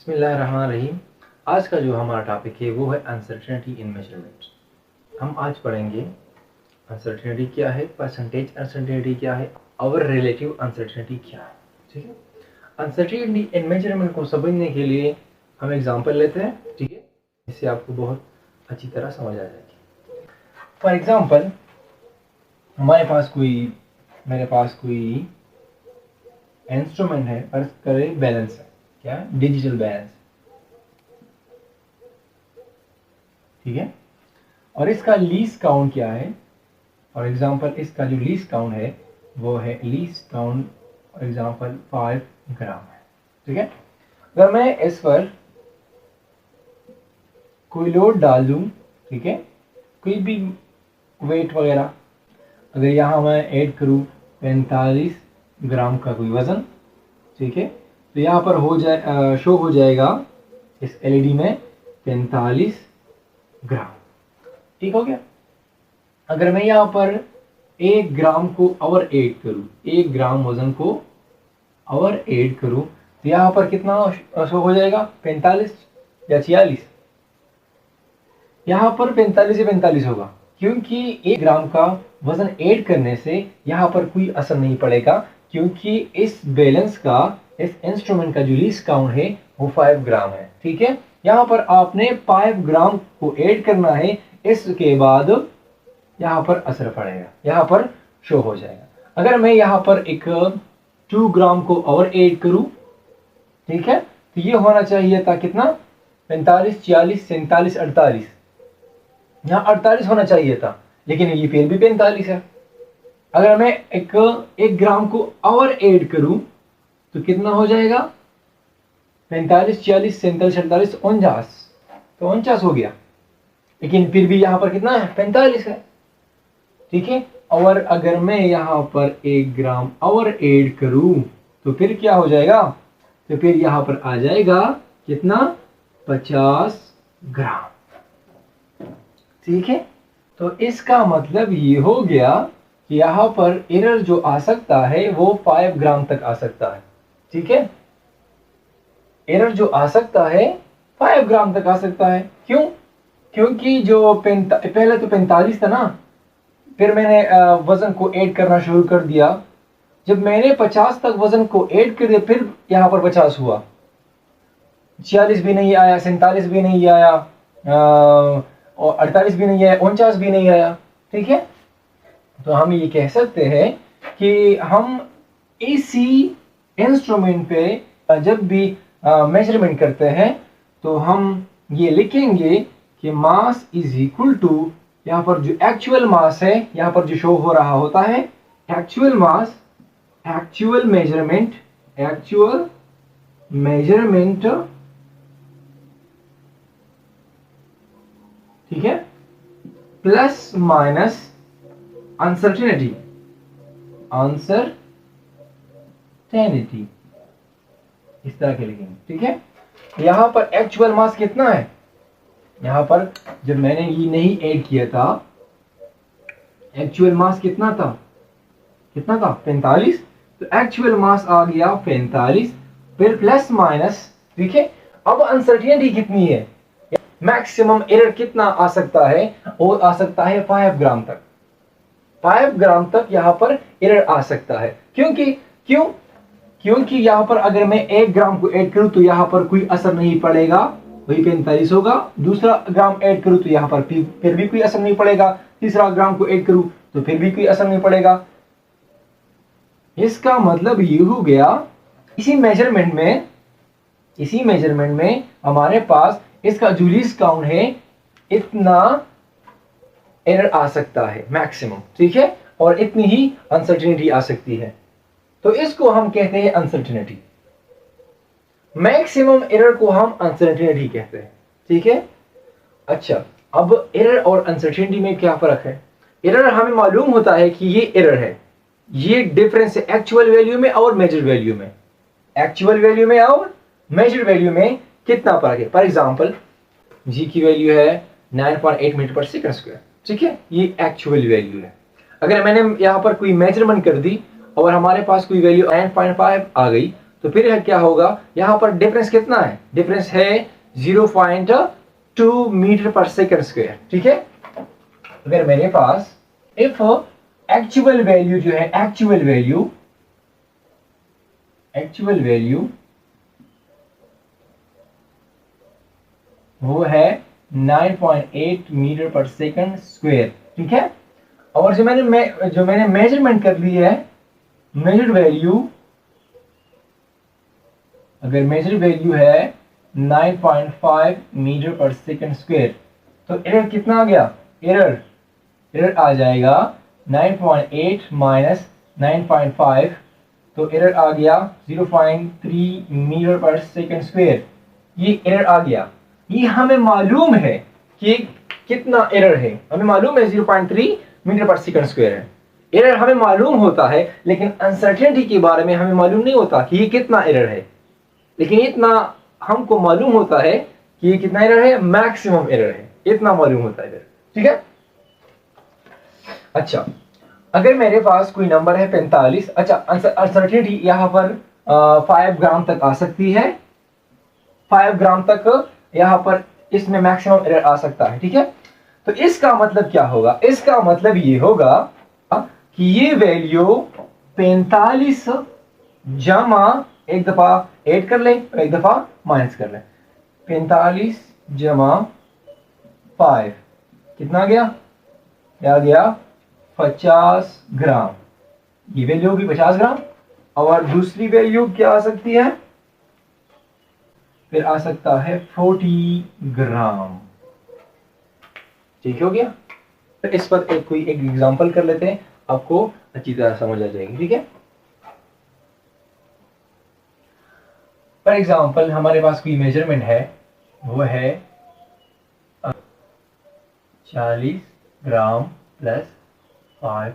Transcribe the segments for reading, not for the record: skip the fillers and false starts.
बिस्मिल्लाहिर्रहमानिर्रहीम। आज का जो हमारा टॉपिक है वो है अनसर्टेनिटी इन मेजरमेंट। हम आज पढ़ेंगे अनसर्टेनिटी क्या है, परसेंटेज अनसर्टेनिटी क्या है और रिलेटिव अनसर्टेनिटी क्या है। ठीक है, अनसर्टेनिटी इन मेजरमेंट को समझने के लिए हम एग्जांपल लेते हैं। ठीक है, इससे आपको बहुत अच्छी तरह समझ आ जाएगी। फॉर एग्जांपल, मेरे पास कोई इंस्ट्रूमेंट है, फर्ज करें बैलेंस है, क्या है, डिजिटल बैलेंस। ठीक है, और इसका लीस्ट काउंट क्या है। फॉर एग्जांपल, इसका जो लीस्ट काउंट है वो है लीस्ट काउंट फॉर एग्जांपल 5 ग्राम है। ठीक है, अगर मैं इस पर कोई लोड डाल दूं, ठीक है, कोई भी वेट वगैरह, अगर यहाँ मैं ऐड करूँ 45 ग्राम का कोई वजन, ठीक है, तो यहाँ पर शो हो जाएगा इस एलईडी में 45 ग्राम। ठीक हो गया। अगर मैं यहाँ पर 1 ग्राम को और ऐड करूँ, 1 ग्राम वजन को और ऐड करूँ, तो यहाँ पर कितना शो हो जाएगा, 45 या 46। यहाँ पर 45 या 45 होगा, क्योंकि 1 ग्राम का वजन ऐड करने से यहाँ पर कोई असर नहीं पड़ेगा, क्योंकि इस बैलेंस का, इस इंस्ट्रूमेंट का जो लीस्ट काउंट है वो 5 ग्राम है। ठीक है, यहाँ पर आपने 5 ग्राम को ऐड करना है, इसके बाद यहाँ पर असर पड़ेगा, यहाँ पर शो हो जाएगा। अगर मैं यहाँ पर एक 2 ग्राम को और ऐड करूं, ठीक है, तो ये होना चाहिए था कितना, 45, 46, 47, 48, यहाँ 48 होना चाहिए था, लेकिन ये फिर भी 45 है। अगर मैं एक ग्राम को और ऐड करूं तो कितना हो जाएगा, 45, 46, 47, 48, 49, तो 49 हो गया, लेकिन फिर भी यहाँ पर कितना है, 45 है। ठीक है, और अगर मैं यहाँ पर 1 ग्राम और ऐड करूं तो फिर क्या हो जाएगा, तो फिर यहाँ पर आ जाएगा कितना, 50 ग्राम। ठीक है, तो इसका मतलब ये हो गया कि यहाँ पर एरर जो आ सकता है वो 5 ग्राम तक आ सकता है। ठीक है, एरर जो आ सकता है 5 ग्राम तक आ सकता है। क्यों? क्योंकि जो पहले तो 45 था ना, फिर मैंने वजन को ऐड करना शुरू कर दिया। जब मैंने 50 तक वजन को ऐड कर दिया, फिर यहाँ पर 50 हुआ, 46 भी नहीं आया, 47 भी नहीं आया, और 48 भी नहीं आया, 49 भी नहीं आया। ठीक है, तो हम ये कह सकते हैं कि हम इसी इंस्ट्रूमेंट पे जब भी मेजरमेंट करते हैं तो हम ये लिखेंगे कि मास इज इक्वल टू, यहाँ पर जो एक्चुअल मास है, यहाँ पर जो शो हो रहा होता है एक्चुअल मास, एक्चुअल मेजरमेंट ठीक है, प्लस माइनस अनसर्टेनिटी, इस तरह के लिखेंगे। ठीक है, यहाँ पर एक्चुअल मास कितना है, यहाँ पर जब मैंने ये नहीं ऐड किया था, एक्चुअल मास कितना था, 45, तो एक्चुअल मास आ गया 45, फिर प्लस माइनस। ठीक है, अब अनसर्टेनिटी कितनी है, मैक्सिमम एरर कितना आ सकता है, वो आ सकता है 5 ग्राम तक। 5 ग्राम तक यहाँ पर एरर आ सकता है। क्योंकि यहाँ पर अगर मैं 1 ग्राम को ऐड करूं तो यहाँ पर कोई असर नहीं पड़ेगा, वही 45 होगा। दूसरा ग्राम ऐड करूं तो यहाँ पर फिर भी कोई असर नहीं पड़ेगा। तीसरा ग्राम को ऐड करूं तो फिर भी कोई असर नहीं पड़ेगा। इसका मतलब ये हो गया, इसी मेजरमेंट में हमारे पास इसका जो लीस्ट काउंट है इतना एरर आ सकता है मैक्सिमम। ठीक है, और इतनी ही अनसर्टेनिटी आ सकती है, तो इसको हम कहते हैं अनसर्टेनिटी। मैक्सिमम एरर को हम अनसर्टेनिटी कहते हैं। ठीक है, अच्छा, अब एरर और अनसर्टेनिटी में क्या फर्क है। एरर हमें मालूम होता है कि ये एरर है, ये डिफरेंस है एक्चुअल वैल्यू में और मेजर वैल्यू में। एक्चुअल वैल्यू में और मेजर वैल्यू में कितना फर्क है। फॉर एग्जांपल, जी की वैल्यू है 9.8 मीटर पर सेकंड स्क्वायर। ठीक है, ये एक्चुअल वैल्यू है। अगर मैंने यहाँ पर कोई मेजरमेंट कर दी और हमारे पास कोई वैल्यू 9.5 आ गई, तो फिर क्या होगा, यहाँ पर डिफरेंस कितना है, डिफरेंस है 0.2 मीटर पर सेकंड स्क्वायर। ठीक है, अगर मेरे पास इफ एक्चुअल वैल्यू जो है, एक्चुअल वैल्यू वो है 9.8 मीटर पर सेकंड स्क्वायर। ठीक है, और जो मैंने मेजरमेंट कर ली है, मेजर्ड वैल्यू, अगर मेजर्ड वैल्यू है 9.5 मीटर पर सेकंड स्क्वायर, तो एरर कितना आ गया, एरर आ जाएगा 9.8 माइनस 9.5, तो एरर आ गया 0.3 मीटर पर सेकंड स्क्वायर। ये एरर आ गया। ये हमें मालूम है कि कितना एरर है, हमें मालूम है 0.3 मीटर पर सेकंड स्क्वायर है। एरर हमें मालूम होता है, लेकिन अनसर्टेनिटी के बारे में हमें मालूम नहीं होता कि ये कितना एरर है। लेकिन इतना हमको मालूम होता है कि ये कितना एरर है, मैक्सिमम एरर है, इतना मालूम होता है। ठीक है, अच्छा, अगर मेरे पास कोई नंबर है 45, अच्छा, अनसर्टेनिटी यहाँ पर 5 ग्राम तक आ सकती है, 5 ग्राम तक यहाँ पर इसमें मैक्सिमम एरर आ सकता है। ठीक है, तो इसका मतलब क्या होगा, इसका मतलब ये होगा कि ये वैल्यू 45 जमा एक दफा ऐड कर लें और एक दफा माइनस कर लें। 45 जमा 5 कितना गया, क्या गया, 50 ग्राम। ये वैल्यू होगी 50 ग्राम। और दूसरी वैल्यू क्या आ सकती है, फिर आ सकता है 40 ग्राम। ठीक हो गया, तो इस पर कोई एक एग्जांपल कर लेते हैं, आपको अच्छी तरह समझ आ जाएगी। ठीक है, फॉर एग्जांपल हमारे पास कोई मेजरमेंट है, वो है 40 ग्राम प्लस 5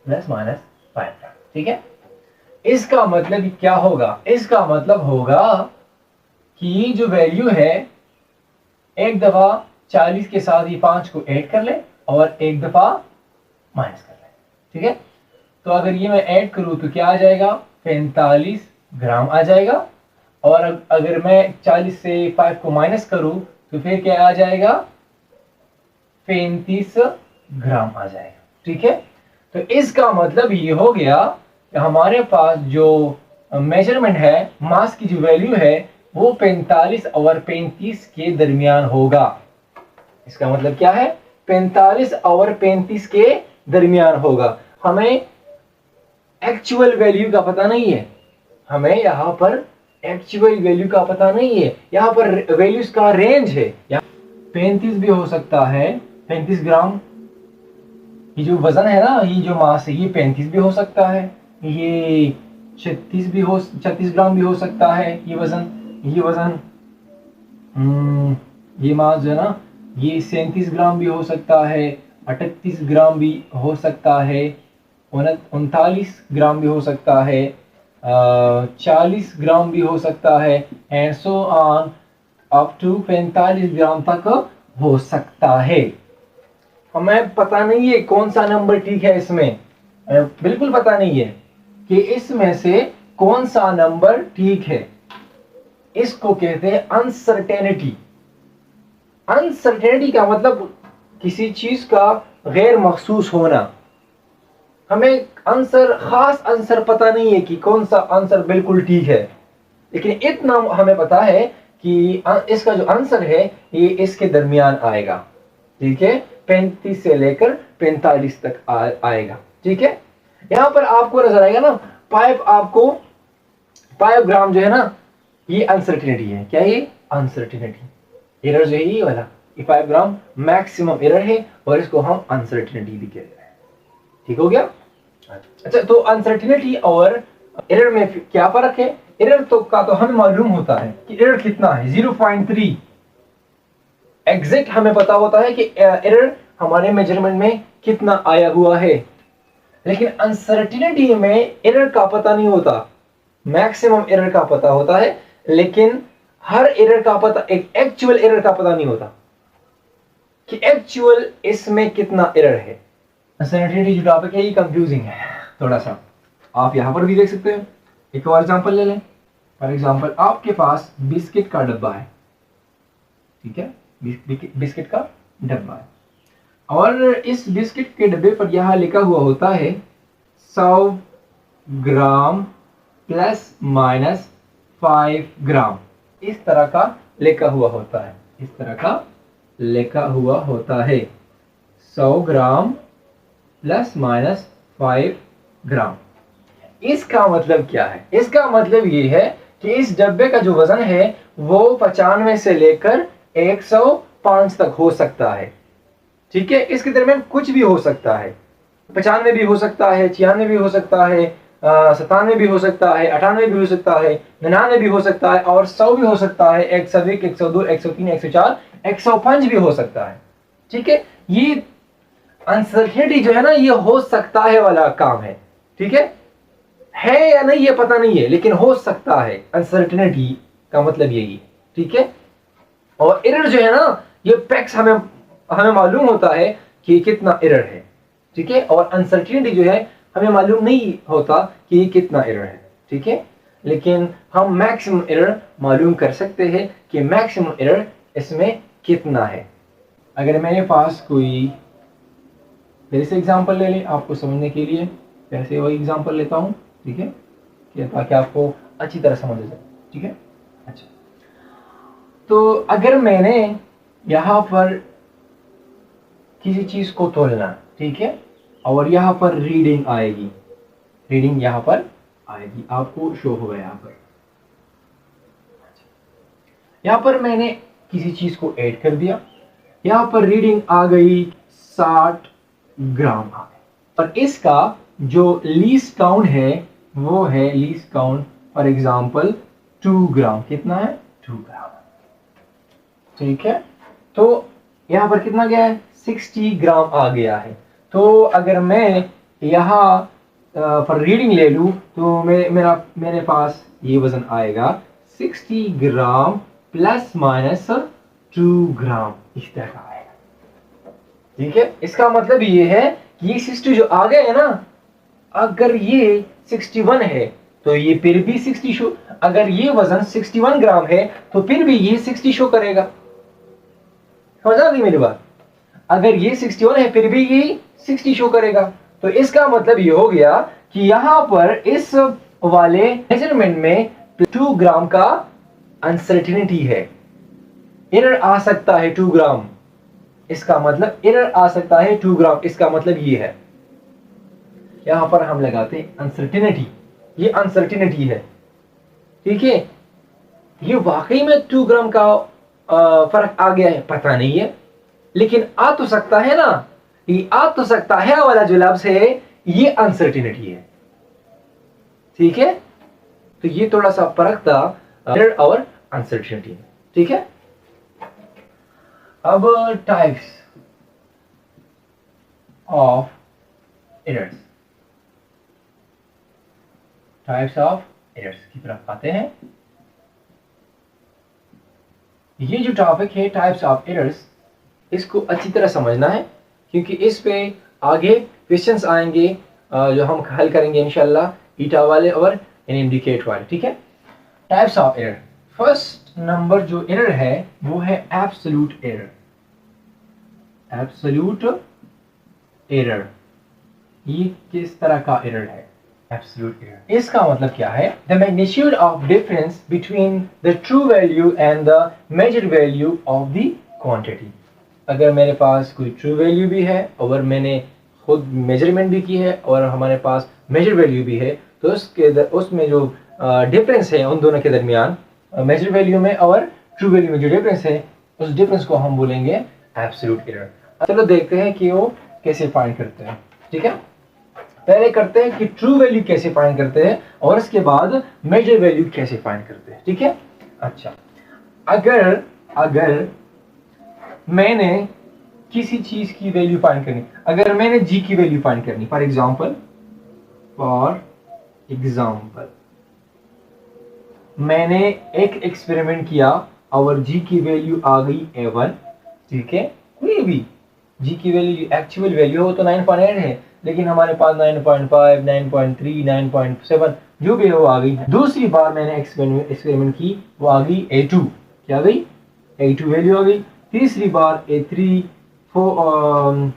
प्लस माइनस 5 ग्राम। ठीक है, इसका मतलब क्या होगा, इसका मतलब होगा कि जो वैल्यू है, एक दफा 40 के साथ ये 5 को ऐड कर ले और एक दफा माइनस कर ले। ठीक है, तो अगर ये मैं ऐड करूं तो क्या आ जाएगा, 45 ग्राम आ जाएगा। और अगर मैं 40 से 5 को माइनस करूं तो फिर क्या आ जाएगा, 35 ग्राम आ जाएगा। ठीक है, तो इसका मतलब ये हो गया कि हमारे पास जो मेजरमेंट है, मास की जो वैल्यू है, वो 45 और 35 के दरमियान होगा। इसका मतलब क्या है, 45 और 35 के दरमियान होगा। हमें एक्चुअल वैल्यू का पता नहीं है, हमें यहाँ पर एक्चुअल वैल्यू का पता नहीं है, यहाँ पर वैल्यूज का रेंज है। 35 भी हो सकता है, 35 ग्राम, ये जो वजन है ना, ये जो मास है, ये 35 भी हो सकता है, ये 36 ग्राम भी हो सकता है। ये वजन ये मास जो है ना, ये 37 ग्राम भी हो सकता है, 38 ग्राम भी हो सकता है, 39 ग्राम भी हो सकता है, 40 ग्राम भी हो सकता है, and so on up to 45 gram तक हो सकता है। हमें पता नहीं है कौन सा नंबर ठीक है, इसमें बिल्कुल पता नहीं है कि इसमें से कौन सा नंबर ठीक है। इसको कहते हैं अनसर्टेनिटी। अनसर्टेनिटी का मतलब किसी चीज का गैर महसूस होना। हमें खास आंसर पता नहीं है कि कौन सा आंसर बिल्कुल ठीक है, लेकिन इतना हमें पता है कि इसका जो आंसर है ये इसके दरमियान आएगा। ठीक है, 35 से लेकर 45 तक आएगा। ठीक है, यहां पर आपको नजर आएगा ना, 5 ग्राम जो है ना, ये अनसर्टेनिटी है। क्या ये अनसर्टेनिटी, एरर जो है ये वाला, ये 5 ग्राम मैक्सिमम एरर है और इसको हम अनसर्टेनिटी भी कहते हैं। ठीक हो गया, अच्छा, तो अनसर्टेनिटी और एरर में क्या फर्क है। एरर तो हमें मालूम होता है कि एरर कितना है, 0.3 एग्जैक्ट हमें पता होता है कि एरर हमारे मेजरमेंट में कितना आया हुआ है। लेकिन अनसर्टेनिटी में एरर का पता नहीं होता, मैक्सिमम एरर का पता होता है, लेकिन हर एरर का पता, एक एक्चुअल एरर का पता नहीं होता कि एक्चुअल इसमें कितना एरर है। अनसर्टेनिटी जो टॉपिक है ये कंफ्यूजिंग है थोड़ा सा, आप यहां पर भी देख सकते हैं। एक और एग्जांपल ले लें, फॉर एग्जाम्पल आपके पास बिस्किट का डब्बा है, ठीक है, बिस्किट का डब्बा है, और इस बिस्किट के डब्बे पर यहाँ लिखा हुआ होता है 100 ग्राम प्लस माइनस 5 ग्राम। इस तरह का लिखा हुआ होता है, इस तरह का लिखा हुआ होता है 100 ग्राम प्लस माइनस 5 ग्राम। इसका मतलब क्या है? इसका मतलब ये है कि इस डब्बे का जो वजन है वो 95 से लेकर 105 तक हो सकता है, ठीक है। इसके दरमियान कुछ भी हो सकता है, 95 भी हो सकता है, 96 भी हो सकता है, 97 भी हो सकता है, 98 भी हो सकता है, 99 भी हो सकता है, और 100 भी हो सकता है, 101, 102, 103, 104, 105 भी हो सकता है, ठीक है। ये अनसर्टेनिटी जो है ना, ये हो सकता है वाला काम है, ठीक है या नहीं ये पता नहीं है, लेकिन हो सकता है। अनसर्टेनिटी का मतलब यही है, ठीक है। और एरर जो है ना, ये पैक्स हमें मालूम होता है कि कितना एरर है, ठीक है, और अनसर्टेनिटी जो है हमें मालूम नहीं होता कि ये कितना एरर है, ठीक है। लेकिन हम मैक्सिमम एरर मालूम कर सकते हैं कि मैक्सिमम एरर इसमें कितना है। अगर मेरे पास कोई, फिर से एग्जांपल ले लें आपको समझने के लिए, कैसे वही एग्जांपल लेता हूं, ठीक है, ताकि आपको अच्छी तरह समझ आ जाए, ठीक है। अच्छा, तो अगर मैंने यहाँ पर किसी चीज को तोलना, ठीक है, और यहाँ पर रीडिंग आएगी, रीडिंग यहाँ पर आएगी, आपको शो होगा यहाँ पर। यहाँ पर मैंने किसी चीज को ऐड कर दिया, यहाँ पर रीडिंग आ गई 60 ग्राम आ गई, और इसका जो लीस्ट काउंट है वो है लीस्ट काउंट फॉर एग्जांपल 2 ग्राम। कितना है? 2 ग्राम, ठीक है। तो यहाँ पर कितना गया है? 60 ग्राम आ गया है। तो अगर मैं यहाँ पर रीडिंग ले लूँ तो मेरे पास ये वजन आएगा 60 ग्राम प्लस माइनस 2 ग्राम, इस तरह का आएगा, ठीक है। इसका मतलब ये है कि ये 60 जो आ गए है ना, अगर ये 61 है तो ये फिर भी 60 शो, अगर ये वजन 61 ग्राम है तो फिर भी ये 60 शो करेगा। समझ आ गई मेरी बात? अगर ये 61 है फिर भी ये 60 शो करेगा। तो इसका मतलब ये हो गया कि यहां पर इस वाले मेजरमेंट में 2 ग्राम का अनसर्टेनिटी है, एरर आ सकता है 2 ग्राम। इसका मतलब एरर आ सकता है 2 ग्राम, इसका मतलब ये है। यहां पर हम लगाते हैं अनसर्टेनिटी, ये अनसर्टेनिटी है, ठीक है। ये वाकई में 2 ग्राम का फर्क आ गया है, पता नहीं है, लेकिन आ तो सकता है ना। ये आ तो सकता है वाला जो लफ्ज है ये अनसर्टेनिटी है, ठीक है। तो ये थोड़ा सा फर्क था एरर और अनसर्टेनिटी में, ठीक है। अब types of errors, types of errors की तरफ आते हैं। ये जो टॉपिक है टाइप्स ऑफ एरर्स, इसको अच्छी तरह समझना है, क्योंकि इस पे आगे क्वेश्चंस आएंगे जो हम हल करेंगे इंशाल्लाह, ईटा वाले और इंडिकेट वाले, ठीक है। Types of error, first number जो एरर है वो है एब्सोल्यूट एरर। एब्सोल्यूट एरर, ये किस तरह का एरर है? एब्सोल्यूट एरर, इसका मतलब क्या है? The magnitude of difference between the true value and the measured value of the quantity. अगर मेरे पास कोई ट्रू वैल्यू भी है और मैंने खुद मेजरमेंट भी की है और हमारे पास मेजर वैल्यू भी है, तो उसमें जो डिफरेंस है उन दोनों के दरमियान, मेजर वैल्यू में और ट्रू वैल्यू में जो डिफरेंस है, उस डिफरेंस को हम बोलेंगे एब्सोल्यूट एरर। चलो देखते हैं कि वो कैसे फाइंड करते हैं, ठीक है। पहले करते हैं कि ट्रू वैल्यू कैसे फाइंड करते हैं और उसके बाद मेजर वैल्यू कैसे फाइंड करते हैं, ठीक है। अच्छा, अगर मैंने किसी चीज की वैल्यू फाइंड करनी, अगर मैंने जी की वैल्यू फाइंड करनी, फॉर एग्जांपल मैंने एक एक्सपेरिमेंट किया और जी की वैल्यू आ गई A1, ठीक है। कोई भी जी की वैल्यू एक्चुअल वैल्यू हो तो 9.8 है, लेकिन हमारे पास 9.5, 9.3, 9.7 जो भी है वो आ गई। दूसरी बार मैंने एक्सपेरिमेंट की, वो आ गई A2, क्या गई A2 वैल्यू आ गई। तीसरी बार A3,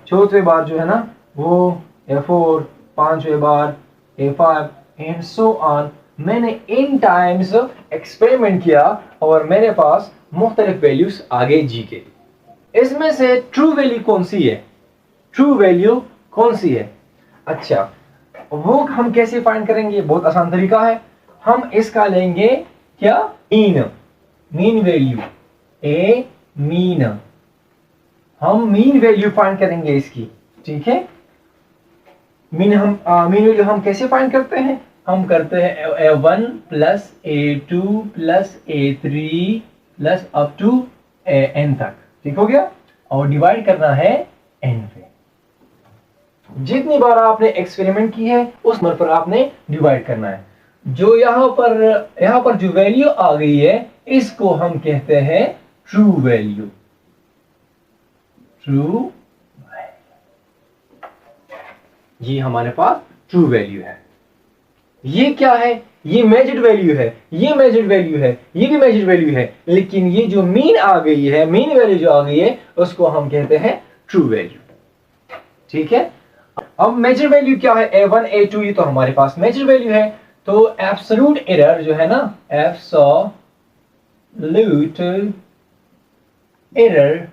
चौथे बार जो है ना वो A4, पांचवें बार A5 एंड सो ऑन। मैंने इन टाइम्स एक्सपेरिमेंट किया और मेरे पास मुख्तलिफ वैल्यूज आ गए जी के। इसमें से ट्रू वैल्यू कौन सी है, ट्रू वैल्यू कौन सी है? अच्छा, वो हम कैसे फाइंड करेंगे? बहुत आसान तरीका है। हम इसका लेंगे क्या, मीन, मीन वैल्यू, ए मीन। हम मीन वैल्यू फाइंड करेंगे इसकी, ठीक है। मीन वैल्यू हम कैसे फाइंड करते हैं? हम करते हैं A1 plus A2 plus A3 plus up to N तक, ठीक हो गया, और डिवाइड करना है N पे। जितनी बार आपने एक्सपेरिमेंट की है उस नंबर पर आपने डिवाइड करना है। जो यहाँ पर जो वैल्यू आ गई है इसको हम कहते हैं ट्रू वैल्यू, ट्रू। ये हमारे पास ट्रू वैल्यू है। ये क्या है? ये मेजर्ड वैल्यू है, ये मेजर्ड वैल्यू है, ये भी मेजर्ड वैल्यू है, लेकिन ये जो मीन आ गई है, मीन वैल्यू जो आ गई है उसको हम कहते हैं ट्रू वैल्यू, ठीक है। अब मेजर वैल्यू क्या है? A1 A2, ये तो हमारे पास मेजर वैल्यू है। तो एब्सोल्यूट एरर जो है ना, एब्सोल्यूट एरर,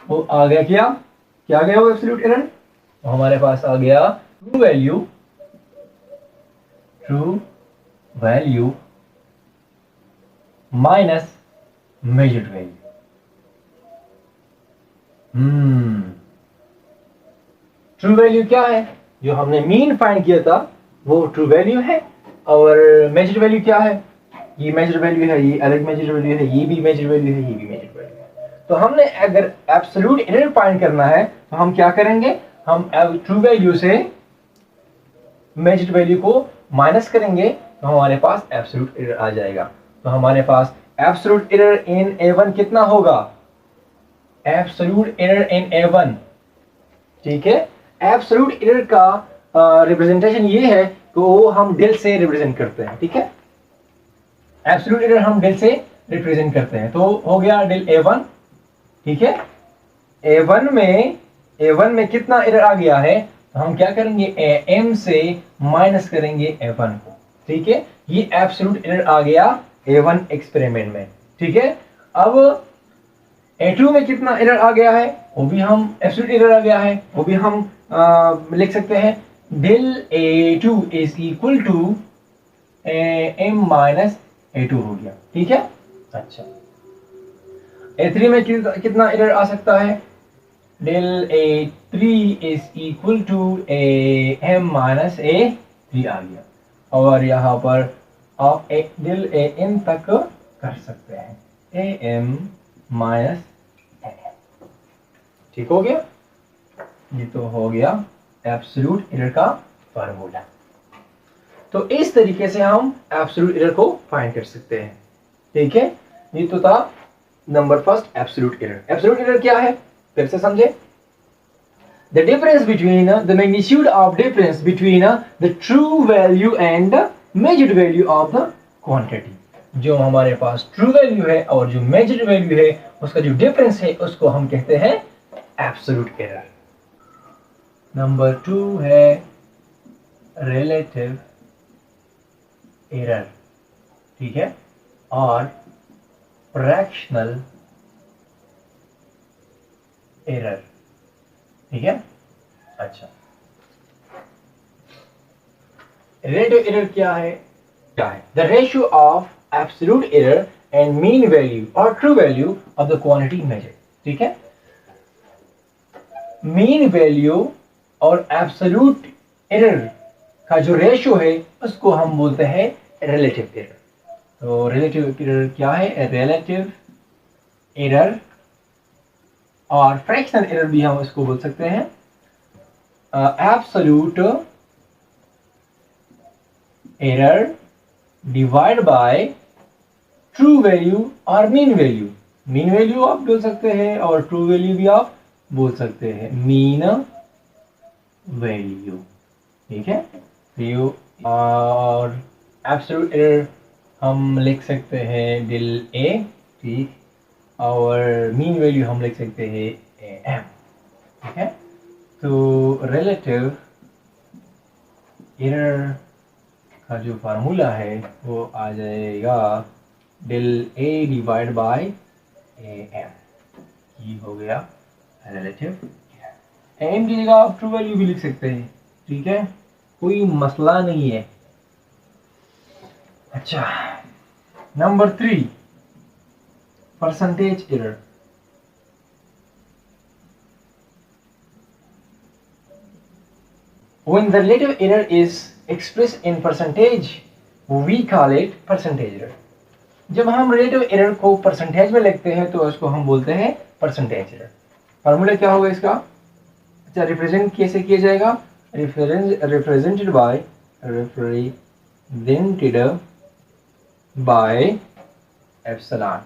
वो आ गया क्या आ गया वो एब्सोल्यूट एरर? हमारे पास आ गया true value minus measured value. True value क्या है? जो हमने मीन फाइंड किया था वो ट्रू वैल्यू है, और मेजर वैल्यू क्या है? ये मेजर वैल्यू है, ये अलग मेजर वैल्यू है, ये भी मेजर वैल्यू है, ये भी मेजर वैल्यू है। तो हमने अगर एब्सोल्यूट एरर फाइंड करना है तो हम क्या करेंगे? हम ट्रू वैल्यू से मेजर वैल्यू को माइनस करेंगे तो हमारे पास एब्सोल्यूट एरर आ जाएगा। तो हमारे पास एब्सोल्यूट एरर इन A1 कितना होगा? एब्सोल्यूट एरर इन A1, ठीक है। एब्सोल्यूट एरर का रिप्रेजेंटेशन ये है तो वो हम डेल से रिप्रेजेंट करते हैं, ठीक है। एब्सोल्यूट एरर हम डेल से रिप्रेजेंट करते हैं, तो हो गया डेल A1, ठीक है। A1 में कितना एरर आ गया है तो हम क्या करेंगे? AM से माइनस करेंगे A1 को, ठीक है। ये एब्सोल्यूट एरर आ गया A1 एक्सपेरिमेंट में, ठीक है। अब A2 में कितना एरर आ गया है, वो भी हम एब्सोल्यूट एरर आ गया है, वो भी हम लिख सकते हैं del A2 is equal to AM minus A2 हो गया, ठीक है। अच्छा, A3 में कितना एरर आ सकता है? Del A3 is equal to AM minus A3 आ गया, और यहाँ पर आप एक डेल AM तक कर सकते हैं, AM माइनस, ठीक हो गया। ये तो हो गया एब्सोल्यूट एरर का फार्मूला। तो इस तरीके से हम एब्सोल्यूट एरर को फाइंड कर सकते हैं, ठीक है। ये तो था number first, absolute error. Absolute error क्या है फिर से समझे? The difference between the magnitude of difference between the true value and the measured value of the quantity। जो हमारे पास ट्रू वैल्यू है और जो मेजर्ड वैल्यू है उसका जो डिफरेंस है उसको हम कहते हैं एब्सोल्यूट एरर। नंबर 2 है रिलेटिव एरर, ठीक है, और फ्रैक्शनल एरर, ठीक है। अच्छा, रिलेटिव एरर क्या है? The ratio of absolute error and mean value और true value of the quantity measure, ठीक है। मीन वैल्यू और एब्सोल्यूट एरर का जो रेशियो है उसको हम बोलते हैं रिलेटिव एरर। तो रिलेटिव एरर क्या है? रिलेटिव एरर और फ्रैक्शनल एरर भी हम इसको बोल सकते हैं। Absolute error divide by true value और मीन वैल्यू। मीन वैल्यू आप बोल सकते हैं और ट्रू वैल्यू भी आप बोल सकते हैं, मीन वैल्यू, ठीक है। तो और एब्सोल्यूट एरर हम लिख सकते हैं del a, ठीक, और मीन वैल्यू हम लिख सकते हैं am, ठीक है। तो रिलेटिव एरर का जो फार्मूला है वो आ जाएगा del a divide bye am, ये हो गया रिलेटिव। am की जगह आप ट्रू वैल्यू भी लिख सकते हैं, ठीक है, कोई मसला नहीं है। अच्छा, number 3, percentage error. When the relative error is expressed in percentage, we call it percentage error. जब हम रिलेटिव एरर को परसेंटेज में लिखते हैं तो उसको हम बोलते हैं परसेंटेज एरर। फार्मूला क्या होगा इसका? अच्छा, रिप्रेजेंट कैसे किया जाएगा? रिप्रेजेंटेड बाय एप्सिलॉन,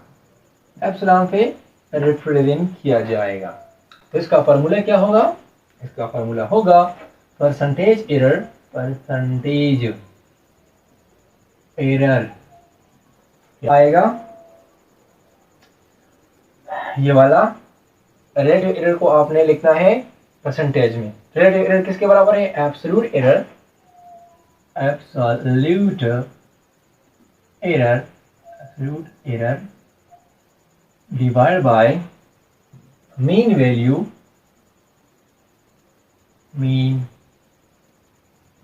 एप्सिलॉन पे रिप्रेजेंट किया जाएगा। तो इसका फार्मूला क्या होगा? इसका फार्मूला होगा परसेंटेज एरर, परसेंटेज एरर आएगा ये वाला। रिलेटिव एरर को आपने लिखना है परसेंटेज में। रिलेटिव एरर किसके बराबर है? Absolute error, absolute error, absolute error divide bye mean value, mean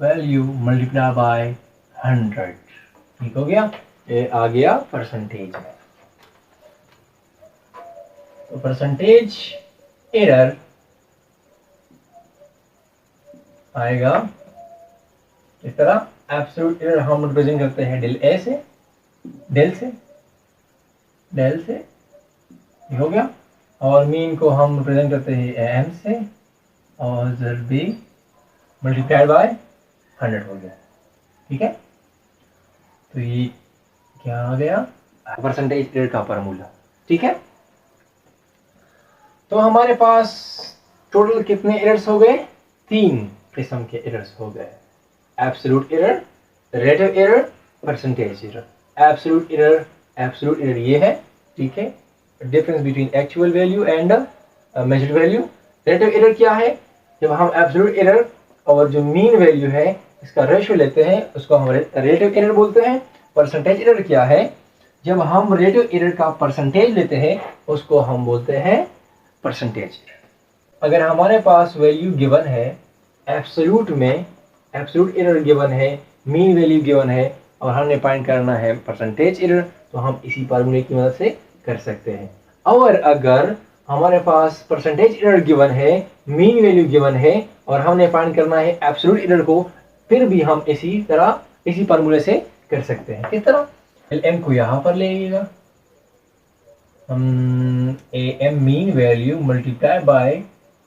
value multiply bye 100, ठीक हो गया। ये आ गया परसेंटेज में। तो परसेंटेज एरर आएगा इस तरह। एब्सोल्यूट एरर हम रिप्रेजेंट करते हैं del a से, del से, ठीक हो गया। और मीन को हम रिप्रेजेंट करते हैं am से, और जर b मल्टीप्लाइड बाय 100 हो गया, ठीक है। तो ये क्या आ गया? परसेंटेज एरर का फार्मूला, ठीक है। तो हमारे पास टोटल कितने एरर्स हो गए? 3 किस्म के एरर्स हो गए। Absolute error, relative error, percentage error. Absolute error ये है, ठीक है, difference between actual value and measured value. Relative error क्या है? जब हम एब्सोल्यूट एरर और जो मीन वैल्यू है इसका रेशियो लेते हैं उसको हम रिलेटिव एरर बोलते हैं। परसेंटेज एरर क्या है? जब हम रिलेटिव एरर का परसेंटेज लेते हैं उसको हम बोलते हैं परसेंटेज एरर। अगर हमारे पास वैल्यू गिवन है एब्सोल्यूट में, एब्सोल्यूट एरर गिवन है, मीन वैल्यू गिवन है और हमने फाइंड करना है परसेंटेज एरर, तो हम इसी फार्मूले की मदद से कर सकते हैं। और अगर हमारे पास परसेंटेज एरर गिवन है, मीन वैल्यू गिवन है और हमने फाइंड करना है एब्सोल्यूट एरर को, फिर भी हम इसी तरह इसी फार्मूले से कर सकते हैं। किस तरह? एम को यहाँ पर ले आइएगा, M mean value multiply by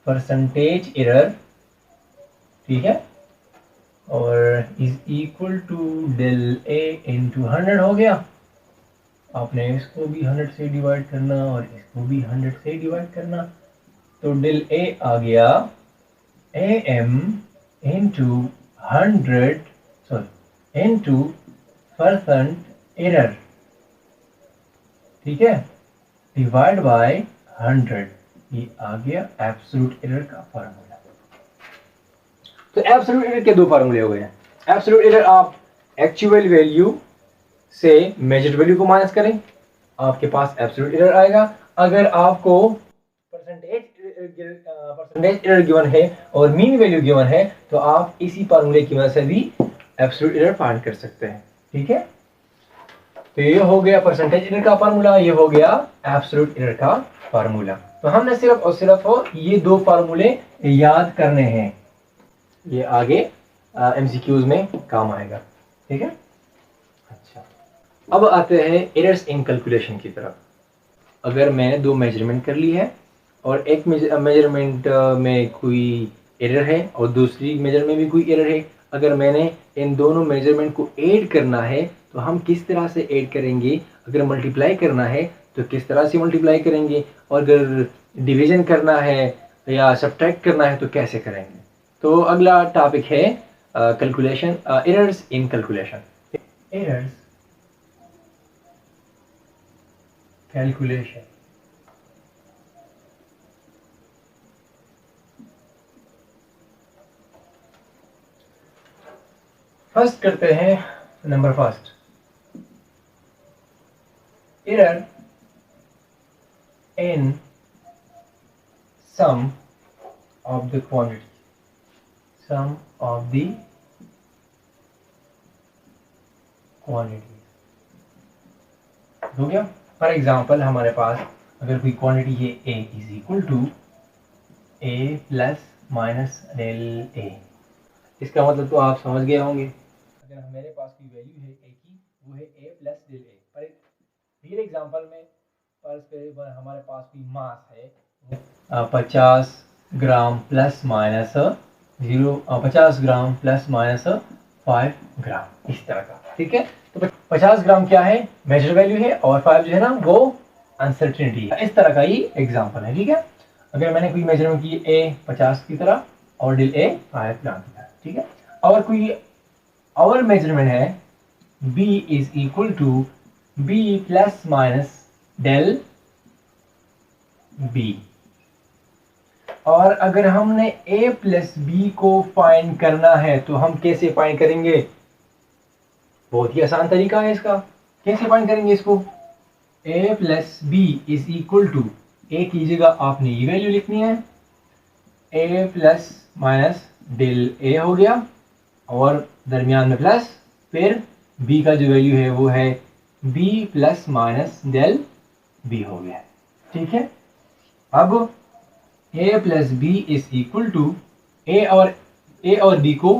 percentage error, ठीक है, और is equal to del a इंटू 100 हो गया। आपने इसको भी 100 से डिवाइड करना और इसको भी 100 से डिवाइड करना, तो del a आ गया am into 100 into percent error, ठीक है, डिवाइड बाय 100। ये आ गया एब्सोल्यूट एरर का फार्मूला। तो एब्सोल्यूट एरर के 2 फार्मूले हो गए। एब्सोल्यूट एरर आप एक्चुअल वैल्यू से मेजर्ड वैल्यू को माइनस करें, आपके पास एब्सोल्यूट एरर आएगा। अगर आपको परसेंटेज एरर गिवन है और मीन वैल्यू गिवन है तो आप इसी फार्मूले की मदद से भी एब्सोल्यूट एरर फाइंड कर सकते हैं, ठीक है। तो ये हो गया परसेंटेज एरर का फार्मूला, ये हो गया एब्सोल्यूट एरर का फार्मूला। तो हमने सिर्फ और सिर्फ ये 2 फार्मूले याद करने हैं, ये आगे एमसीक्यूज में काम आएगा, ठीक है। अच्छा, अब आते हैं एरर्स इन कैलकुलेशन की तरफ। अगर मैंने 2 मेजरमेंट कर ली है और एक मेजरमेंट में कोई एरर है और दूसरी मेजर में भी कोई एरर है, अगर मैंने इन दोनों मेजरमेंट को ऐड करना है तो हम किस तरह से ऐड करेंगे? अगर मल्टीप्लाई करना है तो किस तरह से मल्टीप्लाई करेंगे, और अगर डिवीजन करना है या सब्ट्रैक्ट करना है तो कैसे करेंगे? तो अगला टॉपिक है calculation, errors in calculation. Errors calculation. First करते हैं number first, error in sum of the quantity, sum of the quantity हो गया। फॉर एग्जांपल हमारे पास अगर कोई क्वांटिटी है a is equal to a plus minus del a, इसका मतलब तो आप समझ गए होंगे। अगर मेरे पास कोई वैल्यू है a की, वो है a प्लस डेल a। पर रियल एग्जांपल में हमारे पास कोई मास है 50 gram plus minus 50 gram plus minus 5 ग्राम, इस तरह का, ठीक है। तो 50 ग्राम क्या है, मेजर वैल्यू है, और 5 जो है ना वो अनसर्टेनिटी है। इस तरह का ही एग्जांपल है, ठीक है। अगर मैंने कोई मेजरमेंट की a 50 की तरह और डेल a 5 ग्राम की तरह, ठीक है। और कोई और मेजरमेंट है b is equal to b plus minus del b, और अगर हमने a प्लस b को फाइंड करना है तो हम कैसे फाइंड करेंगे? बहुत ही आसान तरीका है इसका। कैसे फाइंड करेंगे इसको? a plus B is equal to, a की जगह आपने ये वैल्यू लिखनी है, a plus minus del a हो गया, और दरमियान में प्लस, फिर b का जो वैल्यू है वो है b plus minus del b हो गया, ठीक है। अब a plus B is equal to a और b को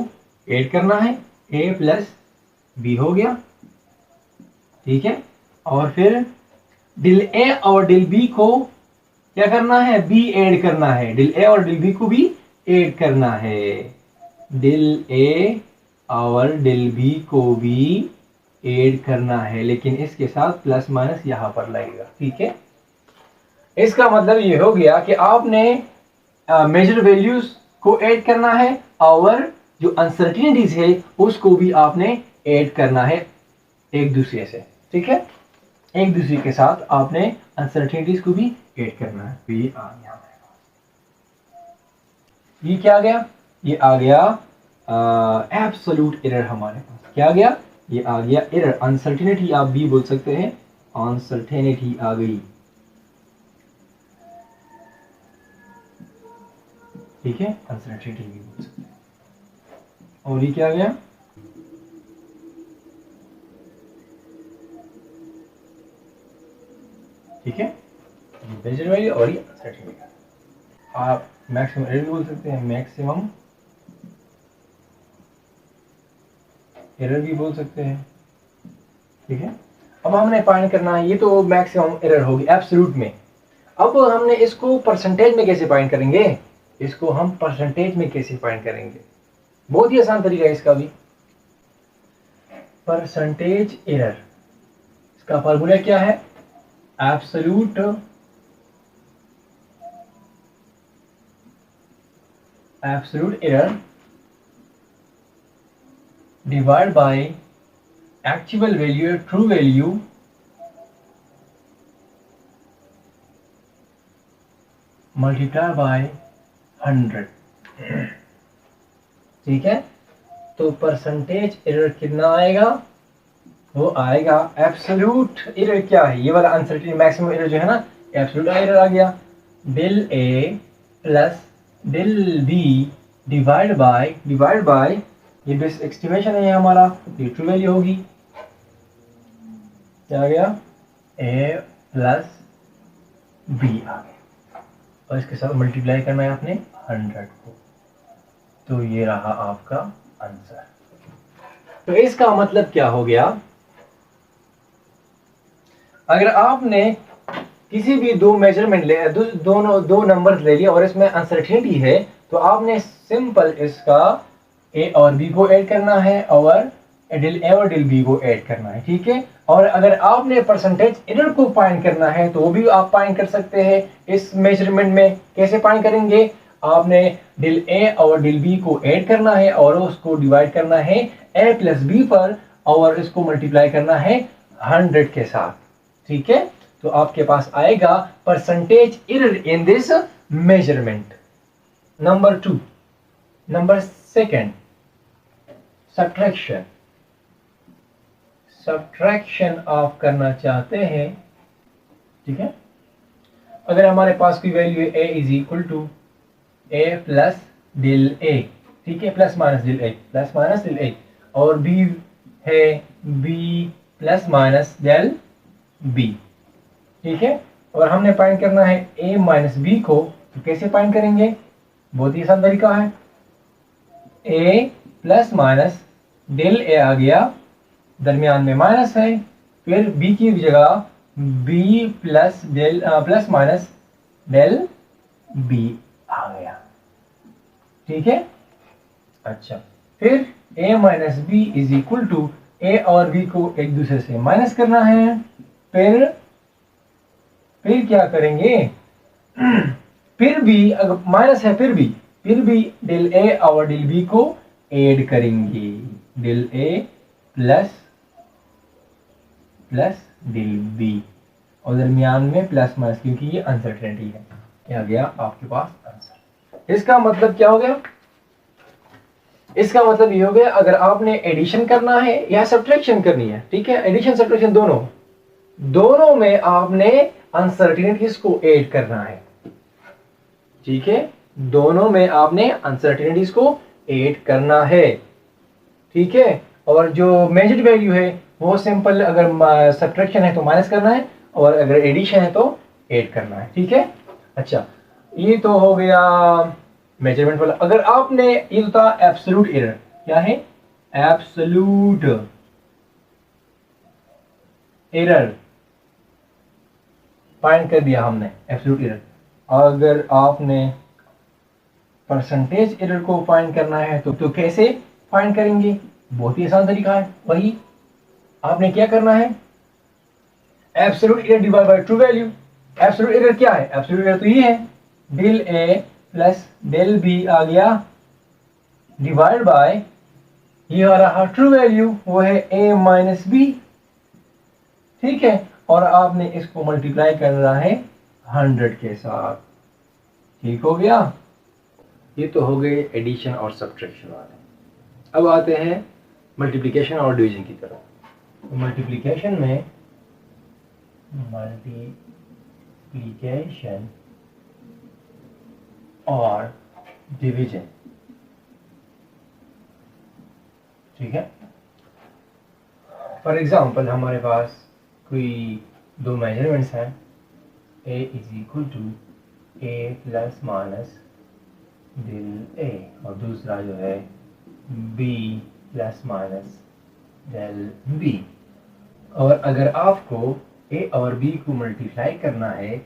ऐड करना है, a प्लस b हो गया, ठीक है। और फिर डेल a और डेल b को क्या करना है? b ऐड करना है, डेल a और डेल b को भी ऐड करना है, डेल a और डेल b को भी ऐड करना है, लेकिन इसके साथ प्लस माइनस यहां पर लगेगा, ठीक है। इसका मतलब ये हो गया कि आपने मेजर वैल्यूज को ऐड करना है, और जो अनसर्टेनिटीज है उसको भी आपने ऐड करना है एक दूसरे से, ठीक है। एक दूसरे के साथ आपने अनसर्टेनिटीज को भी ऐड करना है। ये आ गया, ये क्या आ गया? ये आ गया एब्सोल्यूट एरर। हमारे पास क्या आ गया? ये आ गया एरर। अनसर्टेनिटी आप भी बोल सकते हैं, अनसर्टेनिटी आ गई, ठीक है, अनसर्टेनिटी भी बोल सकते हैं। और ये क्या आ गया? ठीक है, मेजर वैल्यू और ये अनसर्टेनिटी। आप मैक्सिमम एरर बोल सकते हैं, मैक्सिमम एरर भी बोल सकते हैं, ठीक है। अब हमने फाइंड करना है, ये तो मैक्सिमम एरर होगी एब्सोल्यूट में। अब हमने इसको परसेंटेज में कैसे फाइंड करेंगे? इसको हम परसेंटेज में कैसे फाइंड करेंगे? बहुत ही आसान तरीका है इसका भी। परसेंटेज एरर, इसका फॉर्मूला क्या है? Absolute error divide by actual value, true value multiply bye 100, ठीक है। तो परसेंटेज एरर कितना आएगा? वो आएगा एब्सोल्यूट एरर क्या है? ये वाला अनसर्टेनिटी मैक्सिमम एरर जो है ना, एब्सोल्यूट एरर आ गया, del A plus del B divide by ये बेस एस्टिमेशन है हमारा, ये ट्रू वैल्यू होगी, क्या आ गया? ए प्लस बी आ गया, और इसके साथ मल्टीप्लाई करना है आपने 100 को, तो ये रहा आपका आंसर। तो इसका मतलब क्या हो गया? अगर आपने किसी भी दो मेजरमेंट ले, दो नंबर्स ले लिया और इसमें अनसर्टेनिटी है, तो आपने सिंपल इसका ए और बी को ऐड करना है, और डेल ए और डेल बी को ऐड करना है, ठीक है। और अगर आपने परसेंटेज एरर को फाइंड करना है तो वो भी आप फाइंड कर सकते हैं इस मेजरमेंट में। कैसे फाइंड करेंगे? आपने डिल ए और डिल बी को ऐड करना है और उसको डिवाइड करना है ए प्लस बी पर और इसको मल्टीप्लाई करना है 100 के साथ। ठीक है, तो आपके पास आएगा percentage error in this measurement. Number second, subtraction. Subtraction आप करना चाहते हैं, ठीक है। अगर हमारे पास कोई वैल्यू है a is equal to a plus del a, ठीक है, प्लस माइनस डिल ए, और b है b plus minus del b, ठीक है। और हमने फाइंड करना है a माइनस b को, तो कैसे फाइंड करेंगे? बहुत ही आसान तरीका है। a plus minus del A आ गया, दरमियान में माइनस है, फिर b की जगह b plus minus del b आ गया, ठीक है। अच्छा, फिर a minus b is equal to a और b को एक दूसरे से माइनस करना है। फिर क्या करेंगे? फिर भी अगर माइनस है, फिर भी डिल ए और डिल बी को ऐड करेंगे। डिल ए प्लस डिल बी और दरमियान में प्लस माइनस, क्योंकि ये अनसर्टेनिटी है। ये आ गया आपके पास आंसर। इसका मतलब क्या हो गया? इसका मतलब ये हो गया, अगर आपने एडिशन करना है या सब्ट्रैक्शन करनी है, ठीक है, एडिशन सब्ट्रैक्शन दोनों में आपने अनसर्टेनिटीज को ऐड करना है, ठीक है। दोनों में आपने अनसर्टेनिटीज को ऐड करना है, ठीक है। और जो मेजर्ड वैल्यू है वो सिंपल, अगर सब्ट्रैक्शन है तो माइनस करना है और अगर एडिशन है तो ऐड करना है, ठीक है। अच्छा, ये तो हो गया मेजरमेंट वाला। अगर आपने, ये तो था एब्सोल्यूट एरर, क्या है? एब्सोल्यूट एरर फाइंड कर दिया हमने, एब्सोल्यूट एरर। अगर आपने परसेंटेज एरर को फाइंड करना है तो कैसे फाइंड करेंगे? बहुत ही आसान तरीका है। वही आपने क्या करना है, absolute error divide by true value. Absolute error क्या है? एब्सोल्यूट एरर तो ये है, डिल ए प्लस डेल बी आ गया, डिवाइड बाय ये आ रहा ट्रू वैल्यू, वो है ए माइनस बी, ठीक है। और आपने इसको मल्टीप्लाई करना है 100 के साथ, ठीक हो गया। ये तो हो गए एडिशन और सब्ट्रैक्शन वाले। अब आते हैं मल्टीप्लिकेशन और डिवीजन की तरफ। तो मल्टीप्लिकेशन और डिवीजन, ठीक है। फॉर एग्जाम्पल हमारे पास कोई दो मेजरमेंट्स हैं, a is equal to a plus minus del a और दूसरा जो है b plus minus del b। और अगर आपको a और b को मल्टीप्लाई करना है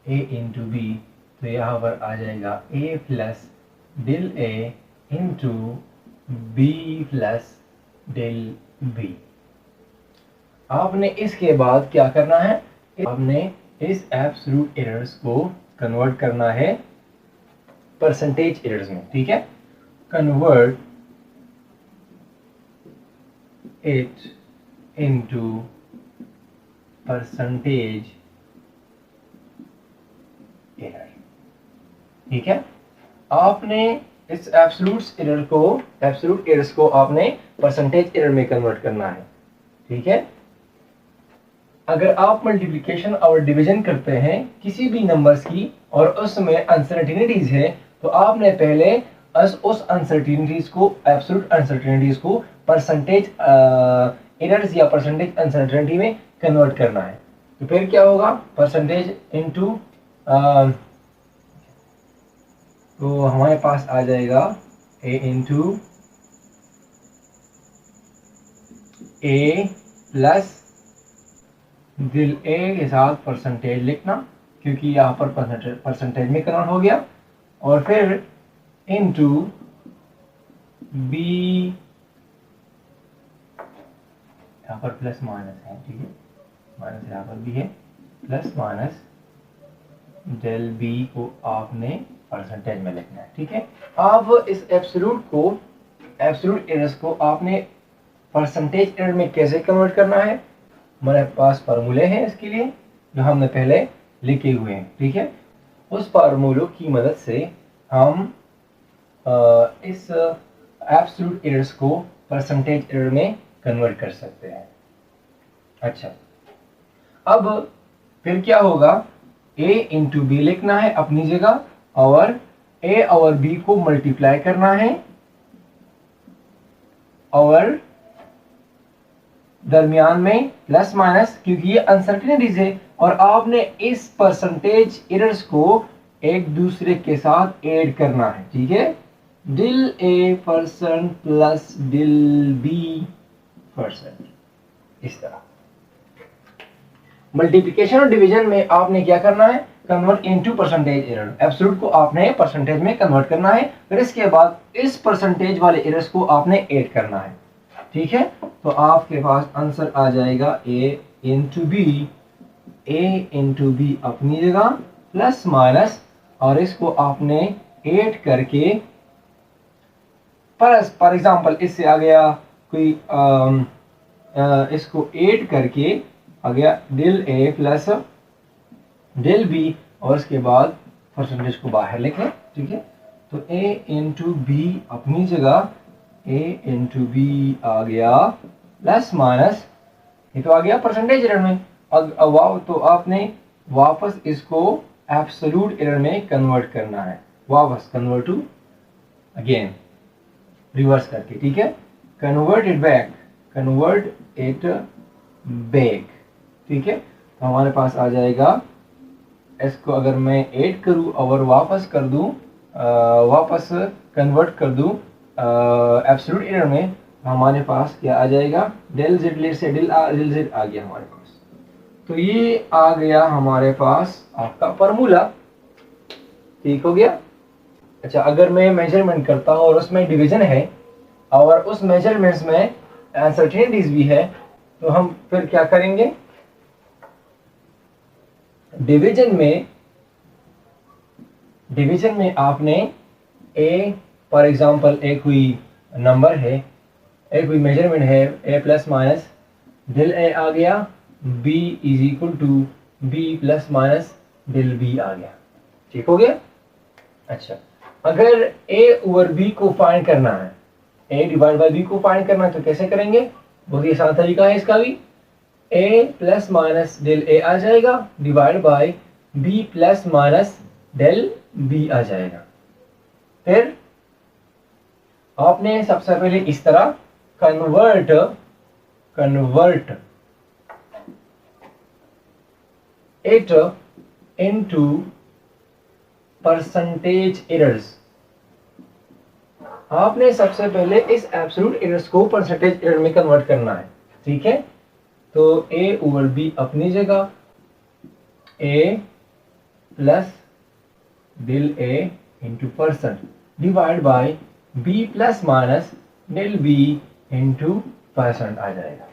a इंटू बी, तो यहाँ पर आ जाएगा a plus del a into b plus del b। आपने इसके बाद क्या करना है? आपने इस एब्सोल्यूट एरर्स को कन्वर्ट करना है परसेंटेज एरर्स में, ठीक है। Convert it into percentage error, ठीक है। आपने इस एब्सोल्यूट एरर्स को आपने परसेंटेज एरर में कन्वर्ट करना है, ठीक है। अगर आप मल्टीप्लिकेशन और डिवीजन करते हैं किसी भी नंबर्स की और उसमें अनसर्टेनिटीज है, तो आपने पहले उस अनसर्टेनिटीज को, एब्सोल्यूट अनसर्टेनिटीज को परसेंटेज एरर्स या परसेंटेज अनसर्टेनिटी में कन्वर्ट करना है। तो फिर क्या होगा? परसेंटेज इनटू, तो हमारे पास आ जाएगा a into a plus del a के साथ परसेंटेज लिखना, क्योंकि यहाँ पर परसेंटेज में कन्वर्ट हो गया, और फिर इनटू बी, यहाँ पर प्लस माइनस है, ठीक है, माइनस यहाँ पर भी है, प्लस माइनस डेल बी को आपने परसेंटेज में लिखना है, ठीक है। अब इस एब्सोल्यूट एरर्स को आपने परसेंटेज एरर में कैसे कन्वर्ट करना है, हमारे पास फार्मूले हैं इसके लिए जो हमने पहले लिखे हुए हैं, ठीक है। उस फार्मूलों की मदद से हम इस एब्सोल्यूट एरर्स को परसेंटेज एरर में कन्वर्ट कर सकते हैं। अच्छा, अब फिर क्या होगा, a इंटू बी लिखना है अपनी जगह और a और b को मल्टीप्लाई करना है और दरमियान में प्लस माइनस, क्योंकि ये अनसर्टेनिटीज है और आपने इस परसेंटेज एरर्स को एक दूसरे के साथ ऐड करना है, ठीक है। Del a percent plus del b percent, इस तरह। मल्टीप्लिकेशन और डिवीजन में आपने क्या करना है, convert into percentage error. Absolute को आपने परसेंटेज में कन्वर्ट करना है, फिर इसके बाद इस परसेंटेज वाले एरर्स को आपने ऐड करना है, ठीक है। तो आपके पास आंसर आ जाएगा a इंटू बी अपनी जगह प्लस माइनस, और इसको आपने ऐड करके फॉर एग्जांपल इससे आ गया कोई इसको ऐड करके आ गया del a plus del b और उसके बाद परसेंटेज को बाहर लिखें, ठीक है। तो a इंटू बी अपनी जगह a इंटू बी आ गया प्लस माइनस, ये तो आ गया परसेंटेज एरर में। अब तो आपने वापस इसको एब्सोल्यूट एरर में कन्वर्ट करना है, वापस कन्वर्ट टू अगेन रिवर्स करके, ठीक है। कन्वर्ट इट बैक, ठीक है। तो हमारे पास आ जाएगा, इसको अगर मैं ऐड करूं और वापस कर दूं, वापस कन्वर्ट कर दूं एब्सोल्यूट एरर में, हमारे पास क्या आ जाएगा, डेल जेड लेट से डेल जेड आ गया हमारे पास। तो ये आ गया हमारे पास आपका फार्मूला, ठीक हो गया। अच्छा, अगर मैं मेजरमेंट करता हूं और उसमें डिवीजन है और उस मेजरमेंट्स में अनसर्टेनिटीज भी है, तो हम फिर क्या करेंगे, डिवीजन में आपने a फॉर एग्जांपल एक कोई नंबर है, एक कोई मेजरमेंट है a plus minus del a आ गया, b is equal to b plus minus del b आ गया, ठीक हो गया। अच्छा, अगर a ओवर b को फाइंड करना है, a डिवाइड बाय b को फाइंड करना है, तो कैसे करेंगे, बहुत ही आसान तरीका है इसका भी। a plus minus del a आ जाएगा divide by b plus minus del b आ जाएगा। फिर आपने सबसे पहले इस तरह convert it into percentage errors. आपने सबसे पहले इस एब्सोल्यूट एरर्स को परसेंटेज एरर में कन्वर्ट करना है, ठीक है। तो a ओवर b अपनी जगह a plus del a into percent divide by b plus minus del b into percent आ जाएगा।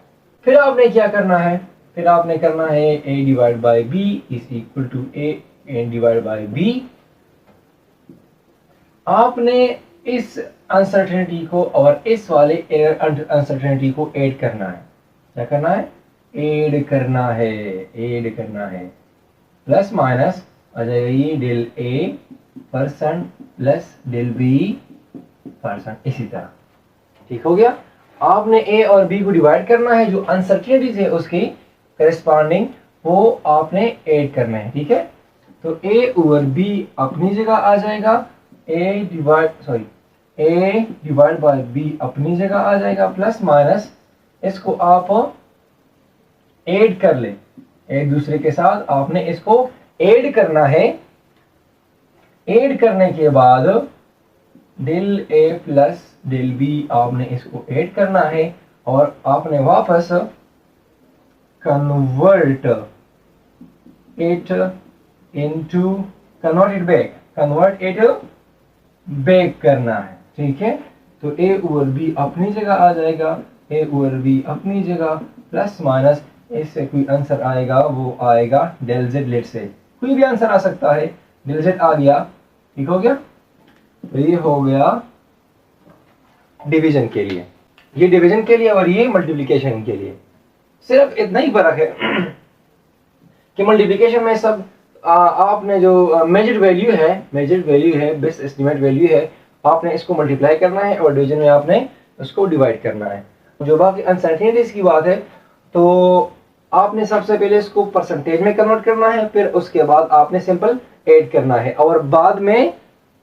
फिर आपने क्या करना है, फिर आपने करना है a divide by b is equal to a divide by b। आपने इस अनसर्टेनिटी को और इस वाले अनसर्टेनिटी को ऐड करना है, क्या करना है, ऐड करना है। प्लस माइनस आ जाएगा ये del a percent plus del b percent, इसी तरह, ठीक हो गया। आपने a और b को डिवाइड करना है, जो अनसर्टेनिटीज है उसकी करेस्पॉन्डिंग वो आपने ऐड करना है, ठीक है। तो a ओवर b अपनी जगह आ जाएगा, a डिवाइड बाय b अपनी जगह आ जाएगा, प्लस माइनस इसको आप ऐड कर ले, एक दूसरे के साथ आपने इसको ऐड करना है। ऐड करने के बाद del a plus del b आपने इसको ऐड करना है और आपने वापस कन्वर्ट इट बैक करना है, ठीक है। तो a ओवर b अपनी जगह आ जाएगा, a ओवर b अपनी जगह, प्लस माइनस इससे कोई आंसर आएगा, वो आएगा डेल z लेट से, कोई भी आंसर आ सकता है। डेल z आ गया ठीक हो गया। तो ये हो गया डिवीजन के लिए, ये डिवीजन के लिए और ये मल्टीप्लिकेशन के लिए। सिर्फ इतना ही फर्क है कि मल्टीप्लिकेशन में सब आपने जो मेजर्ड वैल्यू है बेस्ट एस्टिमेट वैल्यू है, आपने इसको मल्टीप्लाई करना है और डिवीजन में आपने उसको डिवाइड करना है। जो बाकी अनसर्टेनिटीज की बात है, तो आपने सबसे पहले इसको परसेंटेज में कन्वर्ट करना है, फिर उसके बाद आपने सिंपल ऐड करना है और बाद में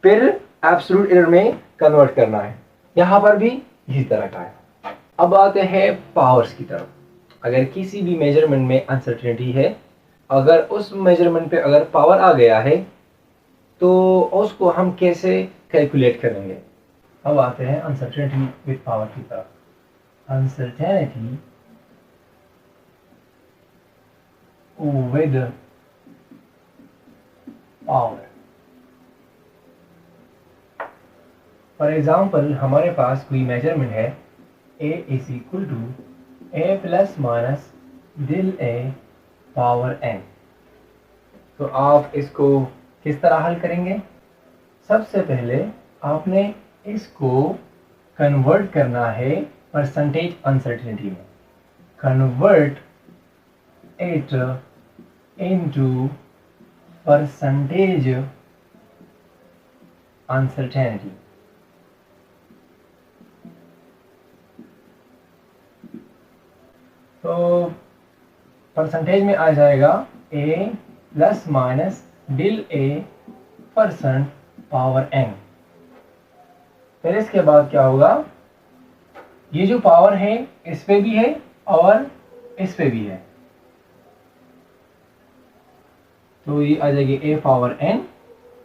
फिर एब्सोल्यूट एरर में कन्वर्ट करना है। यहाँ पर भी इसी तरह का है। अब आते हैं पावर्स की तरफ। अगर किसी भी मेजरमेंट में अनसर्टेनिटी है, अगर उस मेजरमेंट पे अगर पावर आ गया है तो उसको हम कैसे कैलकुलेट करेंगे। अब आते हैं अनसर्टेनिटी विद पावर की तरफ। Uncertainty with power. For example हमारे पास कोई मेजरमेंट है a is equal to a plus minus del a power n। तो आप इसको किस तरह हल करेंगे। सबसे पहले आपने इसको कन्वर्ट करना है परसेंटेज अनसर्टेनिटी में। Convert it into percentage uncertainty. तो परसेंटेज में आ जाएगा a plus minus del a percent power n। फिर इसके बाद क्या होगा, ये जो पावर है इस पे भी है और इस पे भी है, तो ये आ जाएगी a power n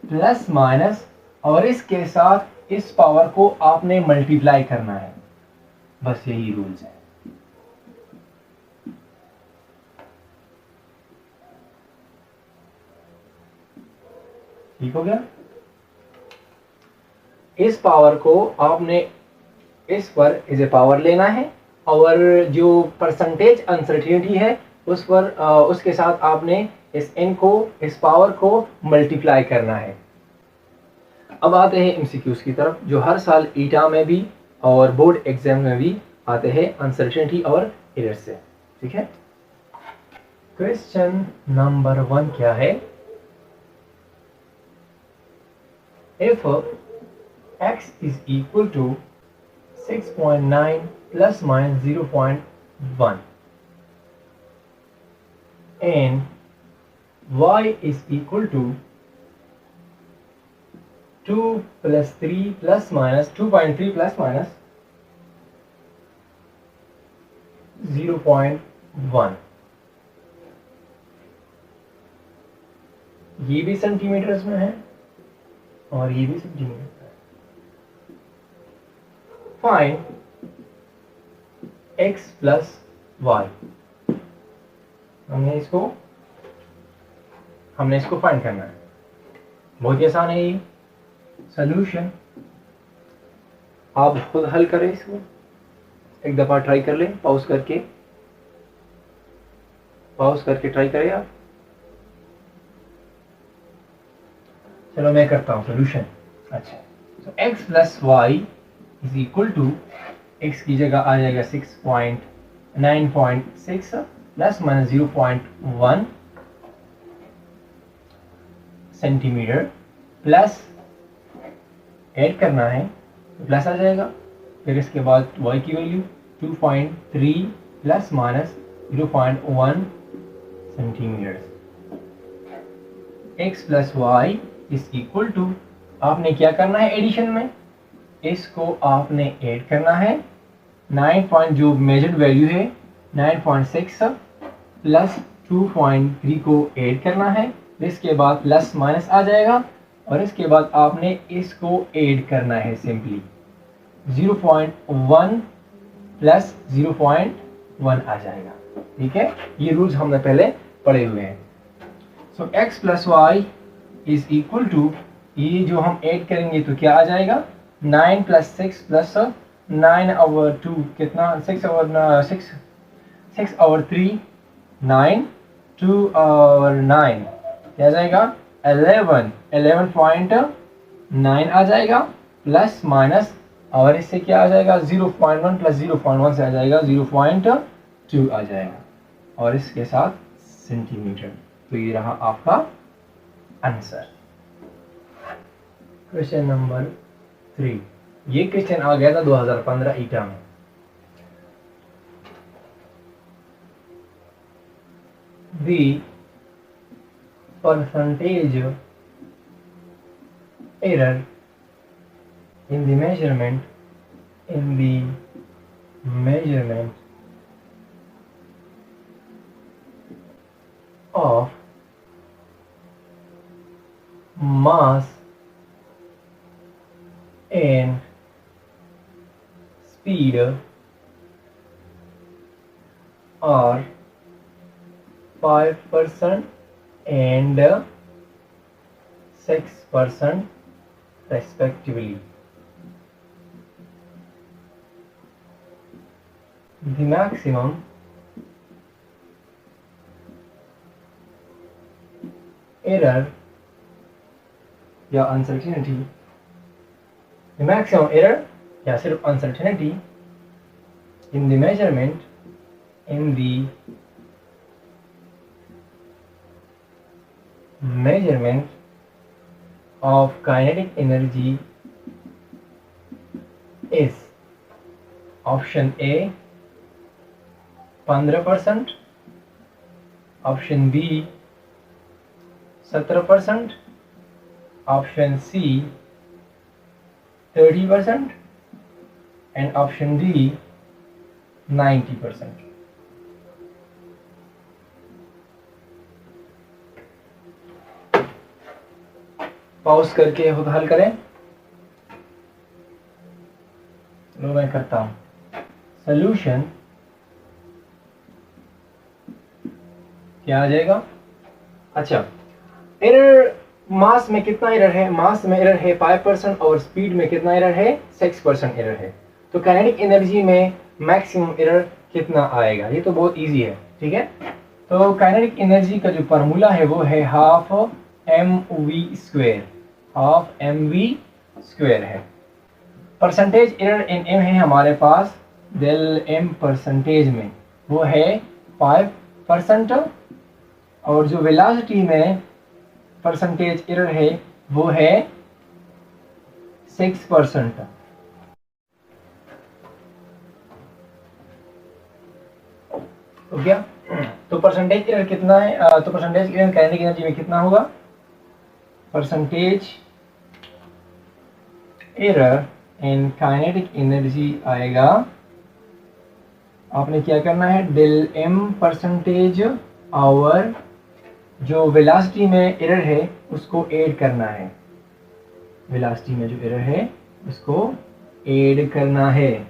plus minus और इसके साथ इस पावर को आपने मल्टीप्लाई करना है। बस यही रूल्स है। ठीक हो गया। इस पावर को आपने इस पर इज ए पावर लेना है और जो परसेंटेज अनसर्टेनिटी है उस पर उसके साथ आपने इस n को इस पावर को मल्टीप्लाई करना है। अब आते हैं एमसीक्यूज की तरफ, जो हर साल ईटा में भी और बोर्ड एग्जाम में भी आते हैं अनसर्टेनिटी और एरर से। ठीक है। क्वेश्चन नंबर 1 क्या है। If x is equal to 6.9 plus minus 0.1 and y is equal to 2 plus 3 plus minus 2.3 plus minus 0.1, ये भी सेंटीमीटर्स में है और ये भी सेंटीमीटर है। Find x plus y। हमने इसको फाइंड करना है। बहुत ही आसान है ये सॉल्यूशन। आप खुद हल करें इसको, एक दफा ट्राई कर लें, पॉज करके ट्राई करें आप। चलो मैं करता हूँ सॉल्यूशन। अच्छा, तो x plus Y is equal to, x की जगह आ जाएगा 6.9.6 plus minus 0.1 centimetre, plus add करना है तो प्लस आ जाएगा। फिर इसके बाद y की value 2.3 plus minus 0.1 centimetre. x plus Y is equal to, आपने क्या करना है एडिशन में, इसको आपने ऐड करना है 9 जो मेजर्ड वैल्यू है 9.6 प्लस 2.3 को ऐड करना है। इसके बाद प्लस माइनस आ जाएगा और इसके बाद आपने इसको ऐड करना है सिंपली 0.1 प्लस 0.1 आ जाएगा। ठीक है, ये रूल्स हमने पहले पढ़े हुए हैं। So x plus Y is equal to, ये जो हम ऐड करेंगे तो क्या आ जाएगा 9 प्लस 6 प्लस 9 ओवर 2 कितना 6 ओवर 3 9 2 ओवर 9 क्या आ जाएगा 11.3 9 आ जाएगा प्लस माइनस, और इससे क्या आ जाएगा 0.1 प्लस 0.1 से आ जाएगा 0.2 आ जाएगा, और इसके साथ सेंटीमीटर। तो ये रहा आपका आंसर। क्वेश्चन नंबर 3, ये क्वेश्चन आ गया था 2015 ईटा में। The percentage error in the measurement of mass and speed are 5% and 6% respectively. The maximum error या uncertainty, the maximum error या सिर्फ uncertainty in the measurement of kinetic energy is option A 15%, option B 17%, option C 30% and option D 90%. Pause करके खुद हल करें। लो मैं करता हूं। सॉल्यूशन क्या आ जाएगा? अच्छा, एरर मास में कितना एरर है? मास में एरर है 5% और स्पीड में कितना एरर है? 6% एरर है। तो काइनेटिक एनर्जी में मैक्सिमम एरर कितना आएगा? ये तो बहुत इजी है, ठीक है। तो काइनेटिक एनर्जी का जो फार्मूला है वो है हाफ mv², हाफ mv² है। परसेंटेज एरर इन m है हमारे पास, डेल m परसेंटेज में वो है 5%, और जो वेलोसिटी में परसेंटेज एरर है वो है 6%। तो क्या, तो परसेंटेज एरर कितना है? तो परसेंटेज एरर काइनेटिक एनर्जी में कितना होगा? Percentage error in kinetic energy आएगा, आपने क्या करना है, डेल m परसेंटेज और जो वेलोसिटी में एरर है उसको ऐड करना है। वेलोसिटी में जो एरर है उसको ऐड करना है,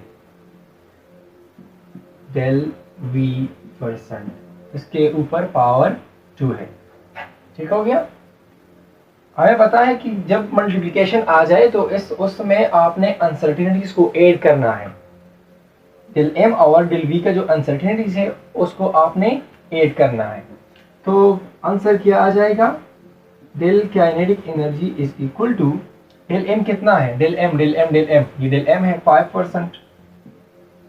डेल v%, इसके ऊपर पावर 2 है। ठीक हो गया? हमें पता है कि जब मल्टीप्लिकेशन आ जाए तो उसमें आपने अनसर्टेनिटीज को ऐड करना है। डेल m और डेल v का जो अनसर्टेनिटीज है उसको आपने ऐड करना है। तो आंसर क्या आ जाएगा? Del kinetic energy is equal to, del m कितना है? डेल m, ये डेल m है 5%,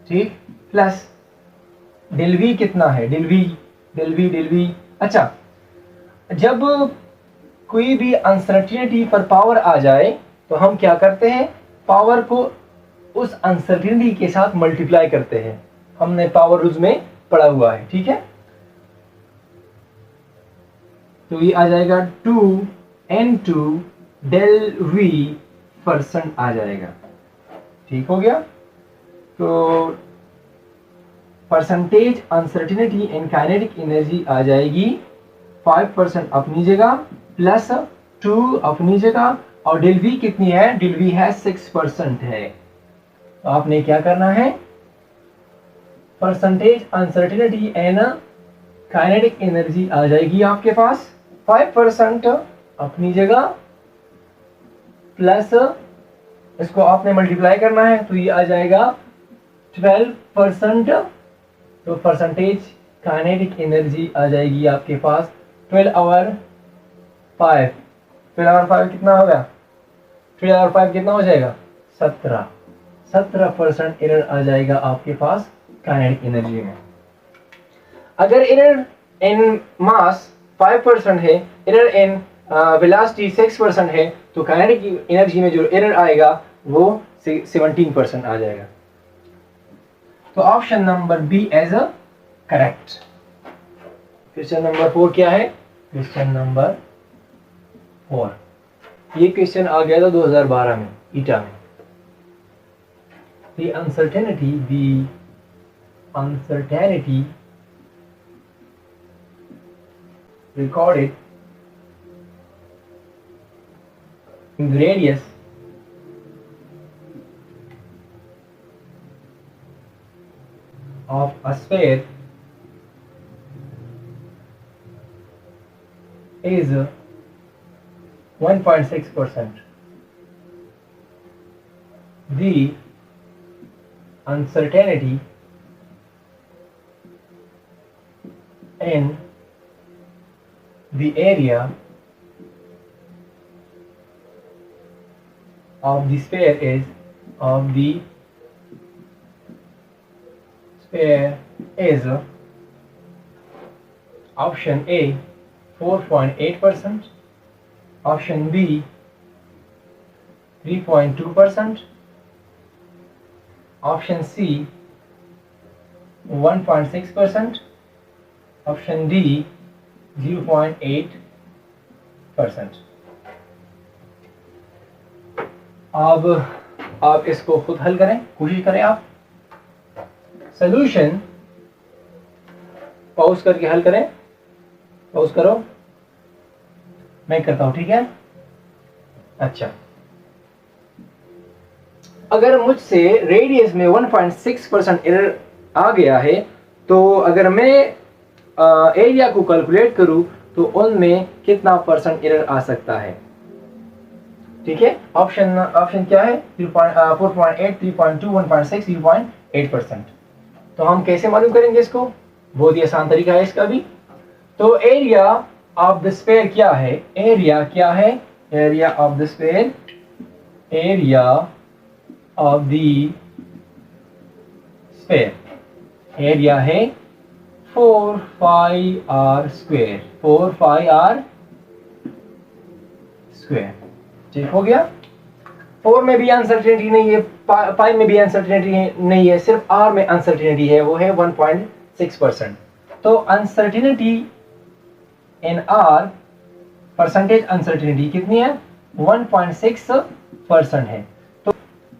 ठीक, प्लस डेल v कितना है? Del v। अच्छा, जब कोई भी अनसर्टेनिटी पर पावर आ जाए तो हम क्या करते हैं? पावर को उस अनसर्टेनिटी के साथ मल्टीप्लाई करते हैं। हमने पावर रूल्स में पढ़ा हुआ है, ठीक है। तो ये आ जाएगा 2n2 डेल v% आ जाएगा। ठीक हो गया? तो percentage uncertainty in kinetic energy आ जाएगी 5% अपनी जगह प्लस 2 अपनी जगह, और डेल v कितनी है? डेल v है 6% है। तो आपने क्या करना है? Percentage uncertainty in kinetic energy आ जाएगी आपके पास 5% अपनी जगह प्लस इसको आपने मल्टीप्लाई करना है, तो ये आ जाएगा 12%। तो परसेंटेज काइनेटिक एनर्जी आ जाएगी आपके पास 12/5 कितना होगा? 3 और 5 कितना हो जाएगा? 17% एरर आ जाएगा आपके पास काइनेटिक एनर्जी में। अगर एरर इन मास 5% है, एरर इन वेलोसिटी 6% है, तो काइनेटिक एनर्जी में जो एरर आएगा वो 17% आ जाएगा। तो option number B is a correct. Question number 4 क्या है? क्वेश्चन नंबर 4, ये क्वेश्चन आ गया था 2012 में ईटा में। The uncertainty recorded in the radius of a sphere is 1.6%. The uncertainty in the area of the sphere is option A 4.8%, option B 3.2%, option C 1.6%, option D 0.8%। अब आप इसको खुद हल करें, कोशिश करें आप। सॉल्यूशन पॉज करके हल करें। पॉज करो, मैं करता हूं, ठीक है? अच्छा, अगर मुझसे रेडियस में 1.6% एरर आ गया है, तो अगर मैं एरिया को कैलकुलेट करूं तो उनमें कितना परसेंट एरर आ सकता है? ठीक है, ऑप्शन क्या है? 4.8, 3.2, 1.6, 0.8%। तो हम कैसे मालूम करेंगे इसको? बहुत ही आसान तरीका है इसका भी। तो एरिया ऑफ द स्फीयर क्या है? एरिया क्या है? Area of the sphere, area of the sphere, area है 4 पाई r स्क्वायर, 4 पाई r स्क्वायर। ठीक हो गया? 4 में भी अनसर्टेनिटी नहीं है, पाई में भी अनसर्टेनिटी नहीं है, सिर्फ r में अनसर्टेनिटी है, वो है 1.6%। तो अनसर्टेनिटी इन r, परसेंटेज अनसर्टेनिटी कितनी है? 1.6% है। तो